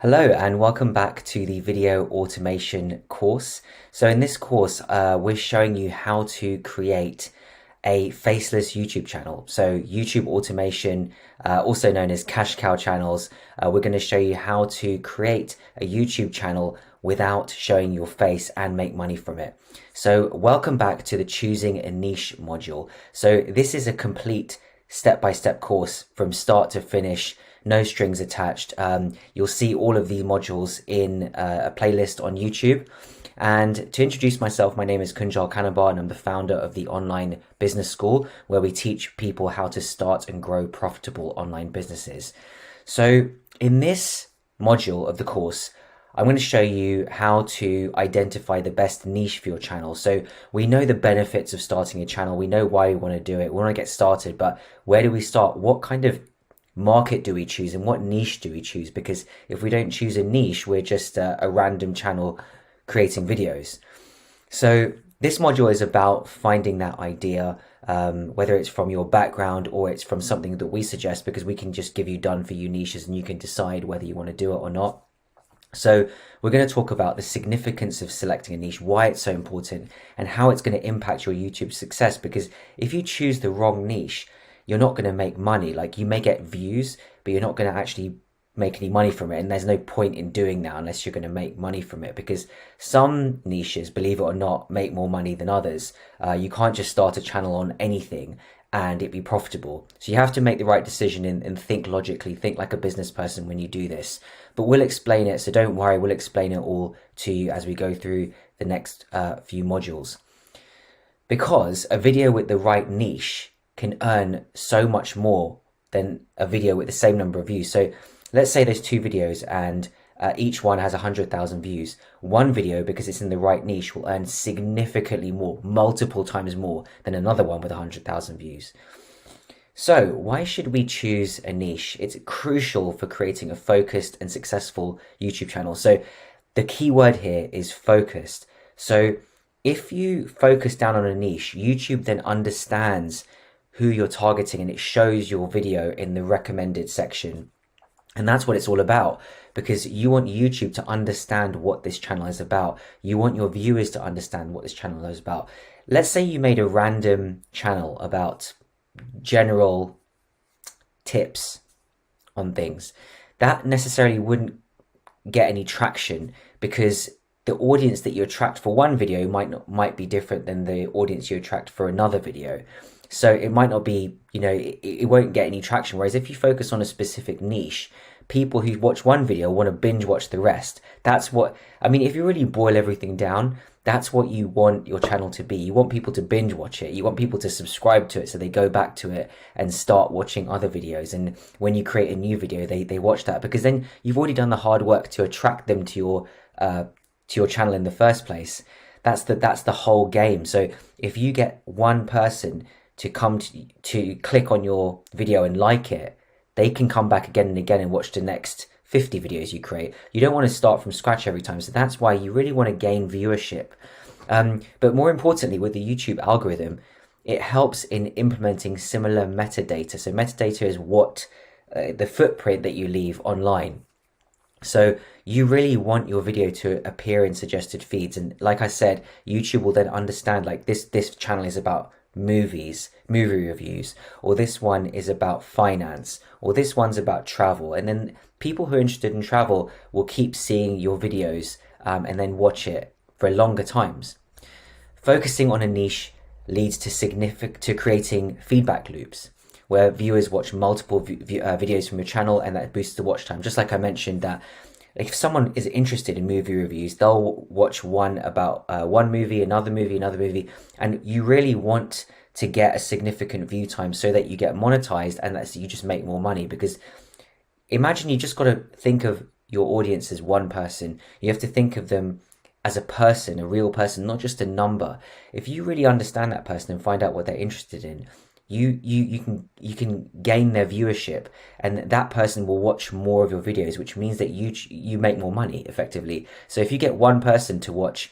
Hello and welcome back to the video automation course. So in this course, we're showing you how to create a faceless YouTube channel. So YouTube automation, also known as cash cow channels. We're going to show you how to create a YouTube channel without showing your face and make money from it. So welcome back to the choosing a niche module. So this is a complete step-by-step course from start to finish. No strings attached. You'll see all of these modules in a playlist on YouTube. And to introduce myself, my name is Kunjal Kanabar and I'm the founder of the Online Business School, where we teach people how to start and grow profitable online businesses. So in this module of the course, I'm going to show you how to identify the best niche for your channel. So we know the benefits of starting a channel. We know why we want to do it. We want to get started, but where do we start? What kind of market do we choose and what niche do we choose? Because if we don't choose a niche, we're just a random channel creating videos. So this module is about finding that idea, whether it's from your background or it's from something that we suggest, because we can just give you done for you niches and you can decide whether you want to do it or not. So we're going to talk about the significance of selecting a niche, why it's so important, and how it's going to impact your YouTube success. Because if you choose the wrong niche, you're not going to make money. Like, you may get views, but you're not going to actually make any money from it. And there's no point in doing that unless you're going to make money from it, because some niches, believe it or not, make more money than others. You can't just start a channel on anything and it be profitable. So you have to make the right decision and think logically, think like a business person when you do this. But we'll explain it. So don't worry, we'll explain it all to you as we go through the next few modules. Because a video with the right niche can earn so much more than a video with the same number of views. So let's say there's two videos and each one has 100,000 views. One video, because it's in the right niche, will earn significantly more, multiple times more than another one with 100,000 views. So why should we choose a niche? It's crucial for creating a focused and successful YouTube channel. So the key word here is focused. So if you focus down on a niche, YouTube then understands who you're targeting and it shows your video in the recommended section. And that's what it's all about, because you want YouTube to understand what this channel is about. You want your viewers to understand what this channel is about. Let's say you made a random channel about general tips on things. That necessarily wouldn't get any traction, because the audience that you attract for one video might be different than the audience you attract for another video. So it might not be, it won't get any traction. Whereas if you focus on a specific niche, people who watch one video want to binge watch the rest. That's what, if you really boil everything down, that's what you want your channel to be. You want people to binge watch it. You want people to subscribe to it so they go back to it and start watching other videos. And when you create a new video, they watch that, because then you've already done the hard work to attract them to your channel in the first place. That's the whole game. So if you get one person to come to click on your video and like it, they can come back again and again and watch the next 50 videos you create. You don't want to start from scratch every time. So that's why you really want to gain viewership. But more importantly, with the YouTube algorithm, it helps in implementing similar metadata. So metadata is what the footprint that you leave online. So you really want your video to appear in suggested feeds. And like I said, YouTube will then understand, like, this channel is about movie reviews, or this one is about finance, or this one's about travel. And then people who are interested in travel will keep seeing your videos and then watch it for longer times. Focusing on a niche leads to creating feedback loops, where viewers watch multiple videos from your channel, and that boosts the watch time. Just like I mentioned, that if someone is interested in movie reviews, they'll watch one about one movie, another movie, and you really want to get a significant view time so that you get monetized and that you just make more money. Because imagine you just got to think of your audience as one person. You have to think of them as a person, a real person, not just a number. If you really understand that person and find out what they're interested in, you can gain their viewership, and that person will watch more of your videos, which means that you make more money effectively. So if you get one person to watch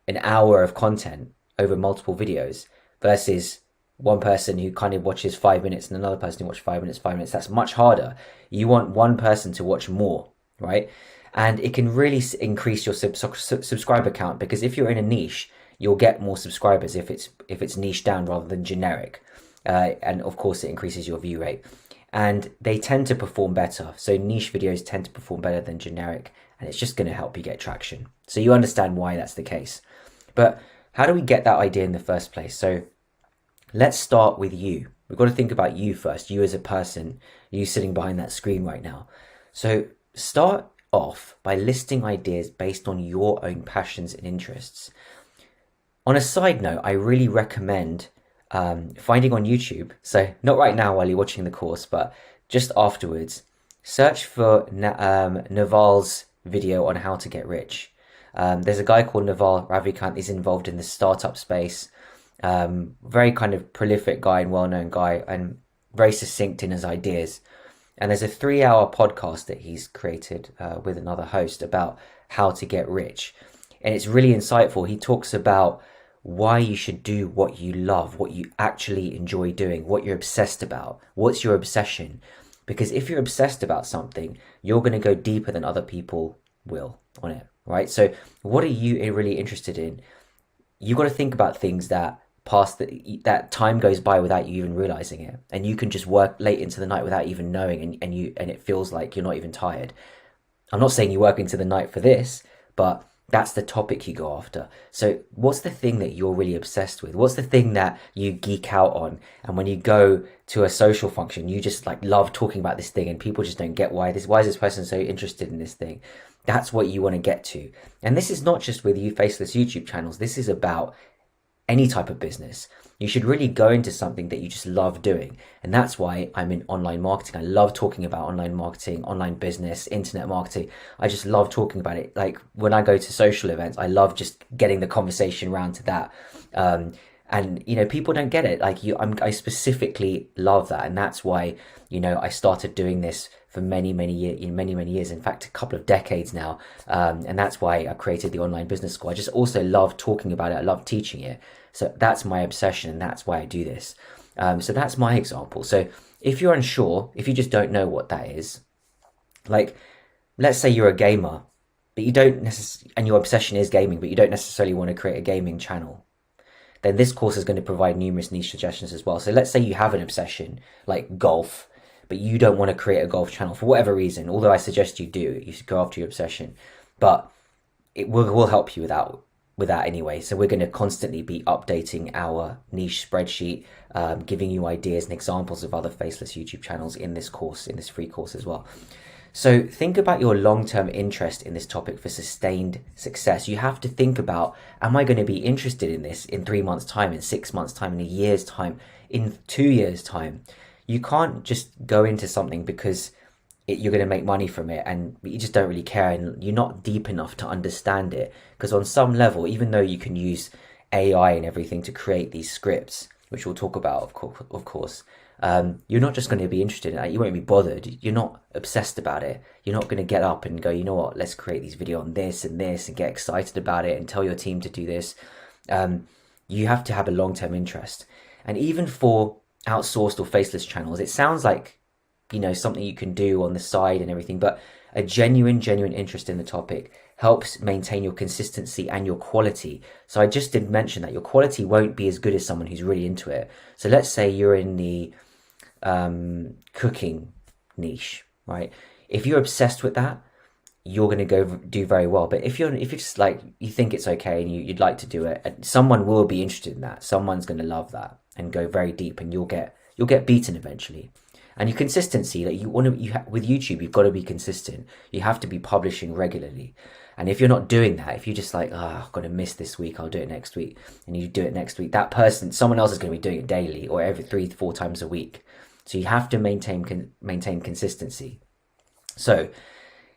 an hour of content over multiple videos versus one person who kind of watches 5 minutes and another person who watches 5 minutes, that's much harder. You want one person to watch more, right? And it can really increase your subscriber count, because if you're in a niche, you'll get more subscribers if it's niche down rather than generic. And of course, it increases your view rate. And they tend to perform better. So niche videos tend to perform better than generic, and it's just going to help you get traction. So you understand why that's the case. But how do we get that idea in the first place? So let's start with you. We've got to think about you first, you as a person, you sitting behind that screen right now. So start off by listing ideas based on your own passions and interests. On a side note, I really recommend finding on YouTube, so not right now while you're watching the course, but just afterwards, search for Naval's video on how to get rich. There's a guy called Naval Ravikant. He's involved in the startup space. Very kind of prolific guy and well-known guy, and very succinct in his ideas. And there's a 3-hour podcast that he's created with another host about how to get rich. And it's really insightful. He talks about why you should do what you love, what you actually enjoy doing, what you're obsessed about. What's your obsession? Because if you're obsessed about something, you're going to go deeper than other people will on it, right? So what are you really interested in? You've got to think about things that that time goes by without you even realizing it, and you can just work late into the night without even knowing, and it feels like you're not even tired. I'm not saying you work into the night for this, but that's the topic you go after. So what's the thing that you're really obsessed with? What's the thing that you geek out on? And when you go to a social function, you just like love talking about this thing, and people just don't get why is this person so interested in this thing? That's what you want to get to. And this is not just with you faceless YouTube channels. This is about any type of business. You should really go into something that you just love doing. And that's why I'm in online marketing. I love talking about online marketing, online business, internet marketing. I just love talking about it. Like when I go to social events, I love just getting the conversation around to that. And you know, people don't get it. Like I specifically love that. And that's why, you know, I started doing this for many years, in fact, a couple of decades now. And that's why I created the Online Business School. I just also love talking about it. I love teaching it. So that's my obsession, and that's why I do this. So that's my example. So if you're unsure, if you just don't know what that is, like, let's say you're a gamer, but you don't necessarily, and your obsession is gaming, but you don't necessarily want to create a gaming channel, then this course is going to provide numerous niche suggestions as well. So let's say you have an obsession like golf, but you don't want to create a golf channel for whatever reason, although I suggest you do, you should go after your obsession, but it will help you with that anyway. So we're going to constantly be updating our niche spreadsheet, giving you ideas and examples of other faceless YouTube channels in this course, in this free course as well. So think about your long-term interest in this topic for sustained success. You have to think about, am I going to be interested in this in 3 months' time, in 6 months' time, in a year's time, in 2 years' time? You can't just go into something because you're going to make money from it and you just don't really care, and you're not deep enough to understand it. Because on some level, even though you can use AI and everything to create these scripts, which we'll talk about, of course, you're not just going to be interested in it. You won't be bothered. You're not obsessed about it. You're not going to get up and go, you know what, let's create these videos on this and this and get excited about it and tell your team to do this. You have to have a long-term interest. And even for outsourced or faceless channels, it sounds like, you know, something you can do on the side and everything, but a genuine interest in the topic helps maintain your consistency and your quality. So I just did mention that your quality won't be as good as someone who's really into it. So let's say you're in the cooking niche, right? If you're obsessed with that, you're going to go do very well. But if you're just like, you think it's okay and you'd like to do it, someone will be interested in that. Someone's going to love that and go very deep, and you'll get beaten eventually. And your consistency, that with YouTube, you've got to be consistent. You have to be publishing regularly. And if you're not doing that, if you're just like, I've got to miss this week, I'll do it next week, and you do it next week, someone else is going to be doing it daily or every 3-4 times a week. So you have to maintain consistency. So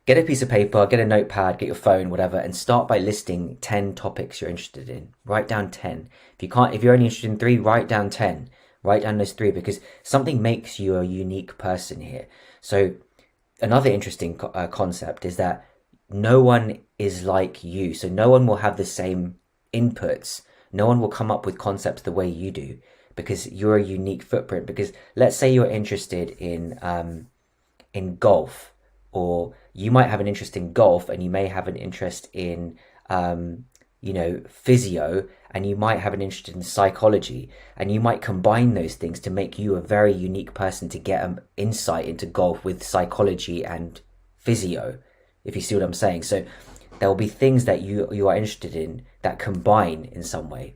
get a piece of paper, get a notepad, get your phone, whatever, and start by listing 10 topics you're interested in. Write down 10. If you're only interested in 3, write down 10. Write down those 3, because something makes you a unique person here. So another interesting concept is that no one is like you. So no one will have the same inputs. No one will come up with concepts the way you do, because you're a unique footprint. Because let's say you're interested in golf, or you might have an interest in golf and you may have an interest in physio, and you might have an interest in psychology, and you might combine those things to make you a very unique person to get an insight into golf with psychology and physio, if you see what I'm saying. So there will be things that you are interested in that combine in some way,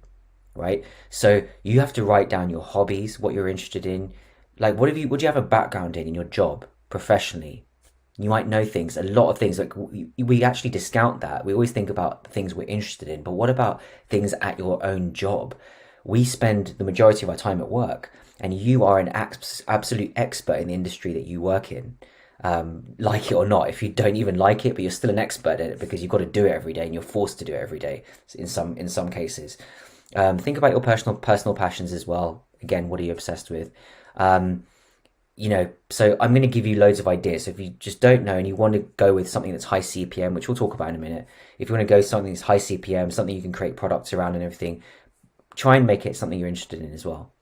right? So you have to write down your hobbies, what you're interested in. Like, would you have a background in your job professionally? You might know things, a lot of things. Like, we actually discount that. We always think about the things we're interested in, but what about things at your own job? We spend the majority of our time at work, and you are an absolute expert in the industry that you work in. Like it or not, if you don't even like it, but you're still an expert at it because you've got to do it every day and you're forced to do it every day in some cases. Think about your personal passions as well. Again, what are you obsessed with? So I'm going to give you loads of ideas. So if you just don't know and you want to go with something that's high CPM, which we'll talk about in a minute, if you want to go something that's high CPM, something you can create products around and everything, try and make it something you're interested in as well.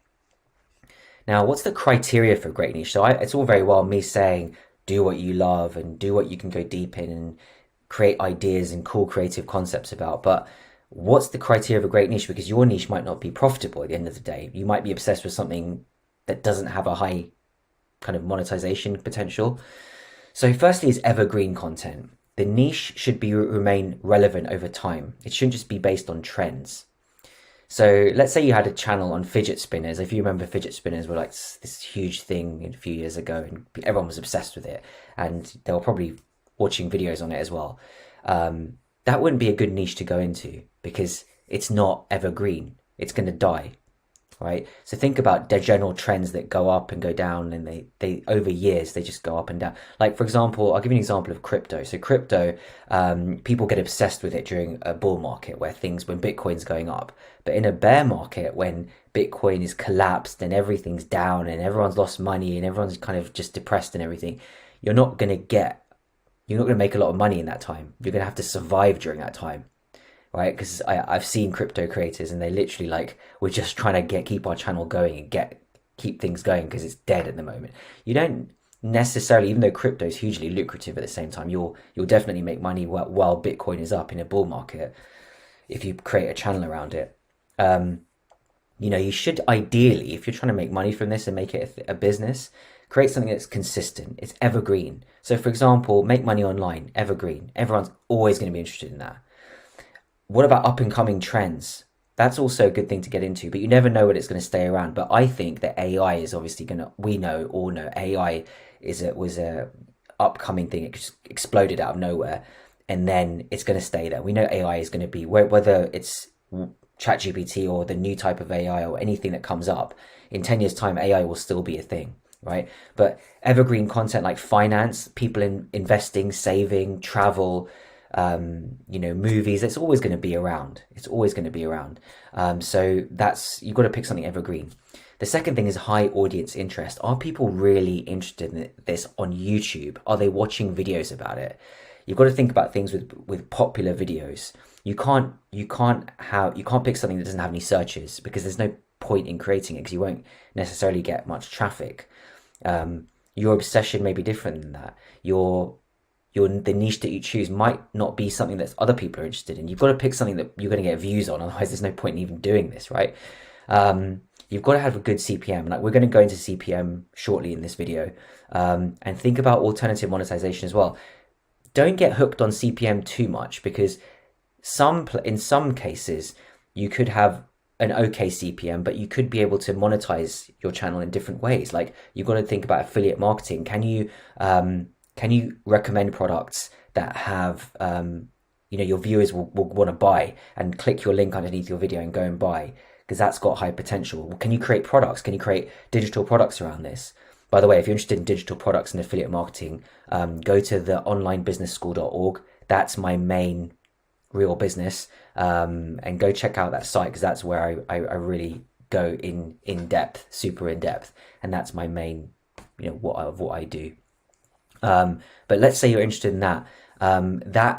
Now, what's the criteria for a great niche? So it's all very well me saying, do what you love and do what you can go deep in and create ideas and cool creative concepts about, but what's the criteria of a great niche? Because your niche might not be profitable at the end of the day. You might be obsessed with something that doesn't have a high kind of monetization potential. So firstly is evergreen content. The niche should remain relevant over time. It shouldn't just be based on trends. So let's say you had a channel on fidget spinners. If you remember, fidget spinners were like this huge thing a few years ago and everyone was obsessed with it and they were probably watching videos on it as well. That wouldn't be a good niche to go into because it's not evergreen. It's going to die. Right, so think about the general trends that go up and go down, and they over years they just go up and down. Like, for example, I'll give you an example of crypto. So crypto, people get obsessed with it during a bull market when Bitcoin's going up, but in a bear market when Bitcoin is collapsed and everything's down and everyone's lost money and everyone's kind of just depressed and everything, you're not going to make a lot of money in that time. You're going to have to survive during that time. Right, because I've seen crypto creators and they literally we're just trying to keep our channel going and keep things going because it's dead at the moment. You don't necessarily, even though crypto is hugely lucrative at the same time, you'll definitely make money while Bitcoin is up in a bull market if you create a channel around it. You should ideally, if you're trying to make money from this and make it a business, create something that's consistent. It's evergreen. So for example, make money online, evergreen. Everyone's always going to be interested in that. What about up and coming trends? That's also a good thing to get into, but you never know when it's going to stay around. But I think that AI is obviously we all know AI was a upcoming thing. It just exploded out of nowhere and then it's going to stay there. We know AI is going to be, whether it's ChatGPT or the new type of AI or anything that comes up, in 10 years time, AI will still be a thing, right? But evergreen content like finance, people investing, saving, travel, movies, it's always going to be around. So you've got to pick something evergreen. The second thing is high audience interest. Are people really interested in this on YouTube? Are they watching videos about it? You've got to think about things with popular videos. You can't pick something that doesn't have any searches because there's no point in creating it because you won't necessarily get much traffic. Your obsession may be different than that. The niche that you choose might not be something that other people are interested in. You've got to pick something that you're going to get views on, otherwise there's no point in even doing this, right? You've got to have a good CPM. Like, we're going to go into CPM shortly in this video, and think about alternative monetization as well. Don't get hooked on CPM too much because in some cases you could have an okay CPM, but you could be able to monetize your channel in different ways. Like, you've got to think about affiliate marketing. Can you recommend products that have, your viewers will want to buy and click your link underneath your video and go and buy because that's got high potential? Can you create products? Can you create digital products around this? By the way, if you're interested in digital products and affiliate marketing, go to the onlinebusinessschool.org. That's my main real business. And go check out that site because that's where I really go in depth, super in depth. And that's my main, what I do. But let's say you're interested in that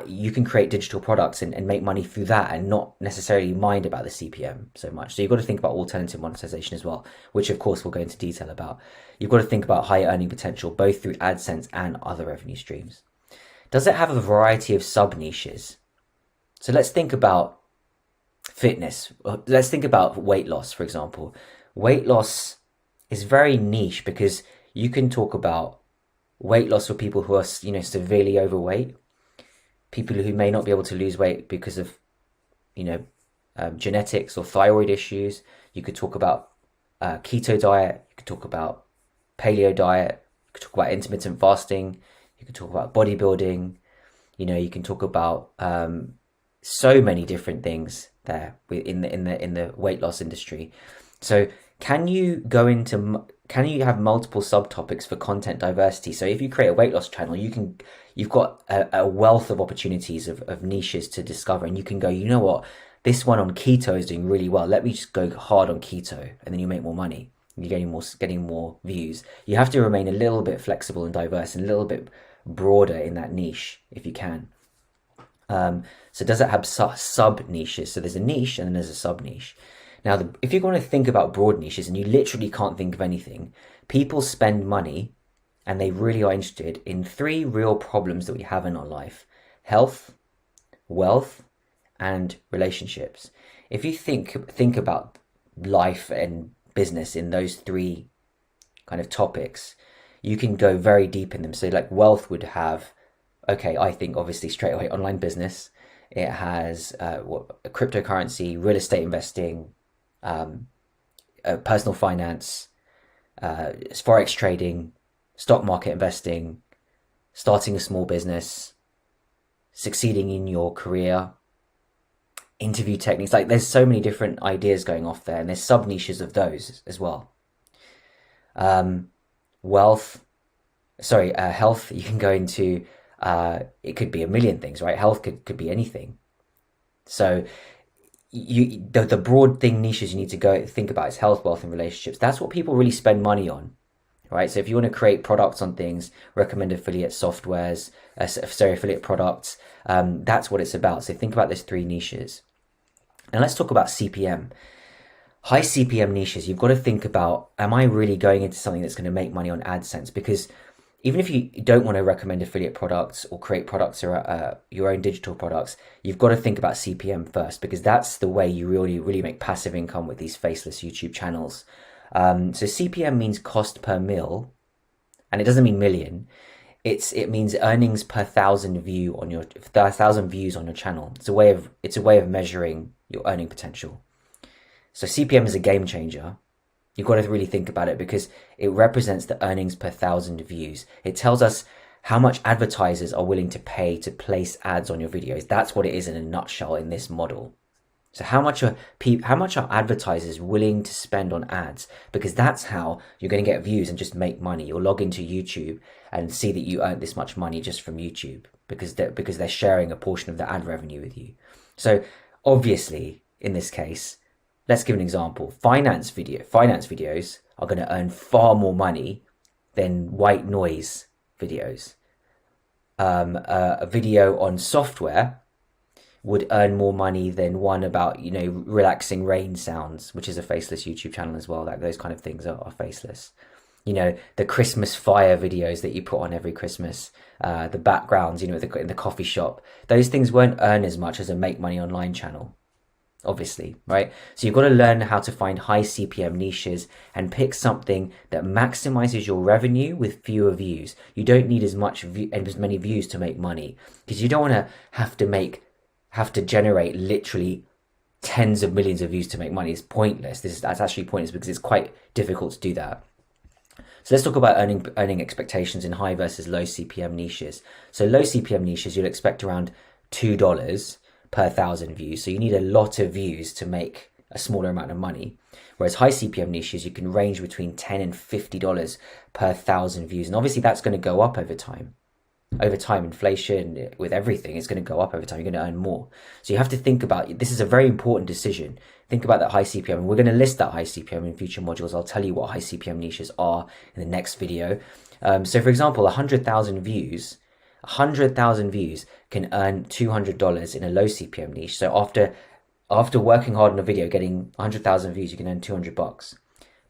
you can create digital products and make money through that and not necessarily mind about the CPM so much. So you've got to think about alternative monetization as well, which of course we'll go into detail about. You've got to think about higher earning potential, both through AdSense and other revenue streams. does it have a variety of sub niches? So let's think about fitness. Let's think about weight loss, for example. Weight loss is very niche because you can talk about weight loss for people who are, severely overweight, people who may not be able to lose weight because of, genetics or thyroid issues. You could talk about keto diet. You could talk about paleo diet. You could talk about intermittent fasting. You could talk about bodybuilding. You can talk about so many different things there in the weight loss industry. So can you have multiple subtopics for content diversity? So if you create a weight loss channel, you've got a wealth of opportunities of niches to discover, and you can go, you know what, this one on keto is doing really well. Let me just go hard on keto, and then you make more money. You're getting more views. You have to remain a little bit flexible and diverse and a little bit broader in that niche if you can. So does it have sub niches? So there's a niche and then there's a sub niche. Now, if you're going to think about broad niches and you literally can't think of anything, people spend money and they really are interested in 3 real problems that we have in our life: health, wealth, and relationships. If you think about life and business in those 3 kind of topics, you can go very deep in them. So like wealth would have, I think obviously straight away online business. It has cryptocurrency, real estate investing, personal finance, forex trading, stock market investing, starting a small business, succeeding in your career, interview techniques. Like there's so many different ideas going off there, and there's sub niches of those as well. Health, you can go into, it could be a million things, right? Health could be anything. So the broad thing niches you need to go think about is health, wealth, and relationships. That's what people really spend money on, right? So if you want to create products on things, recommend affiliate softwares, affiliate products, that's what it's about. So think about those 3 niches. And let's talk about CPM. High CPM niches, you've got to think about, am I really going into something that's going to make money on AdSense? Because even if you don't want to recommend affiliate products or create products or your own digital products, you've got to think about CPM first, because that's the way you really make passive income with these faceless YouTube channels. So CPM means cost per mil, and it doesn't mean million. It means earnings per 1,000 views on your channel. It's a way of measuring your earning potential. So CPM is a game changer. You've got to really think about it because it represents the earnings per 1,000 views. It tells us how much advertisers are willing to pay to place ads on your videos. That's what it is in a nutshell in this model. So how much are advertisers willing to spend on ads? Because that's how you're going to get views and just make money. You'll log into YouTube and see that you earned this much money just from YouTube because they're sharing a portion of the ad revenue with you. So obviously, in this case, let's give an example. Finance videos are going to earn far more money than white noise videos. A video on software would earn more money than one about, relaxing rain sounds, which is a faceless YouTube channel as well. Like those kind of things are faceless. The Christmas fire videos that you put on every Christmas, the backgrounds, in the coffee shop, those things won't earn as much as a make money online channel. Obviously, right? So you've got to learn how to find high CPM niches and pick something that maximizes your revenue with fewer views. You don't need as many views to make money, because you don't want to have to generate literally tens of millions of views to make money. It's pointless. That's actually pointless because it's quite difficult to do that. So let's talk about earning expectations in high versus low CPM niches. So low CPM niches, you'll expect around $2 per 1,000 views. So you need a lot of views to make a smaller amount of money. Whereas high CPM niches, you can range between $10 and $50 per 1,000 views. And obviously that's going to go up over time. Over time, inflation, with everything, it's going to go up over time. You're going to earn more. So you have to think about, this is a very important decision. Think about that high CPM. And we're going to list that high CPM in future modules. I'll tell you what high CPM niches are in the next video. So for example, 100,000 views can earn $200 in a low CPM niche. So after working hard on a video, getting 100,000 views, you can earn $200.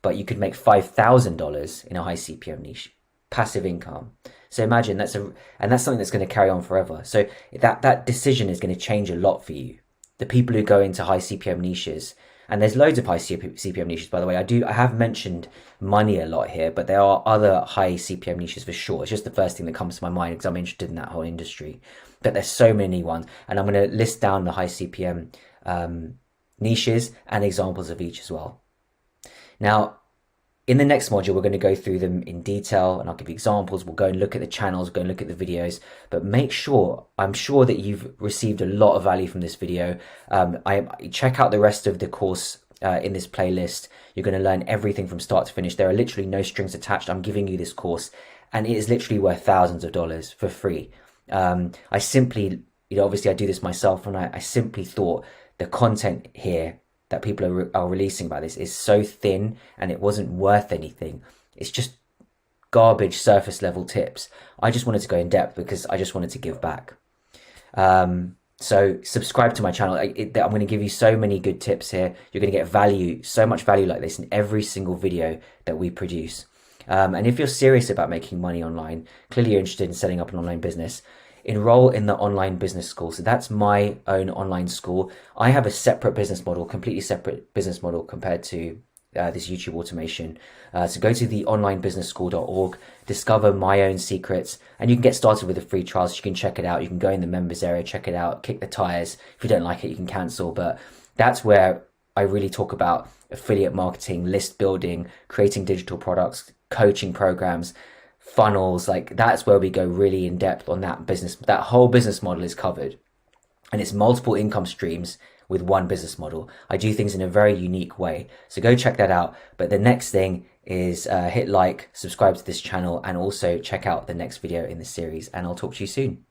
But you could make $5,000 in a high CPM niche, passive income. So imagine that's something that's going to carry on forever. So that decision is going to change a lot for you. The people who go into high CPM niches, and there's loads of high CPM niches, by the way. I have mentioned money a lot here, but there are other high CPM niches for sure. It's just the first thing that comes to my mind because I'm interested in that whole industry. But there's so many ones, and I'm going to list down the high CPM niches and examples of each as well. Now, in the next module, we're going to go through them in detail, and I'll give you examples. We'll go and look at the channels, go and look at the videos, but I'm sure that you've received a lot of value from this video. Check out the rest of the course in this playlist. You're going to learn everything from start to finish. There are literally no strings attached. I'm giving you this course, and it is literally worth thousands of dollars for free. I simply, obviously I do this myself, and I simply thought the content here that people are releasing about this is so thin, and it wasn't worth anything. It's just garbage surface level tips. I just wanted to go in depth because I just wanted to give back. So subscribe to my channel. I'm going to give you so many good tips here. You're going to get value, so much value like this in every single video that we produce. And if you're serious about making money online, clearly you're interested in setting up an online business, enroll in the online business school. So that's my own online school. I have a separate business model, completely separate business model compared to this YouTube automation. So go to theonlinebusinessschool.org, discover my own secrets, and you can get started with the free trials. You can check it out. You can go in the members area, check it out, kick the tires. If you don't like it, you can cancel. But that's where I really talk about affiliate marketing, list building, creating digital products, coaching programs, funnels. Like, that's where we go really in depth on that business. That whole business model is covered, and it's multiple income streams with one business model. I do things in a very unique way, so go check that out. But the next thing is hit like, subscribe to this channel, and also check out the next video in the series, and I'll talk to you soon.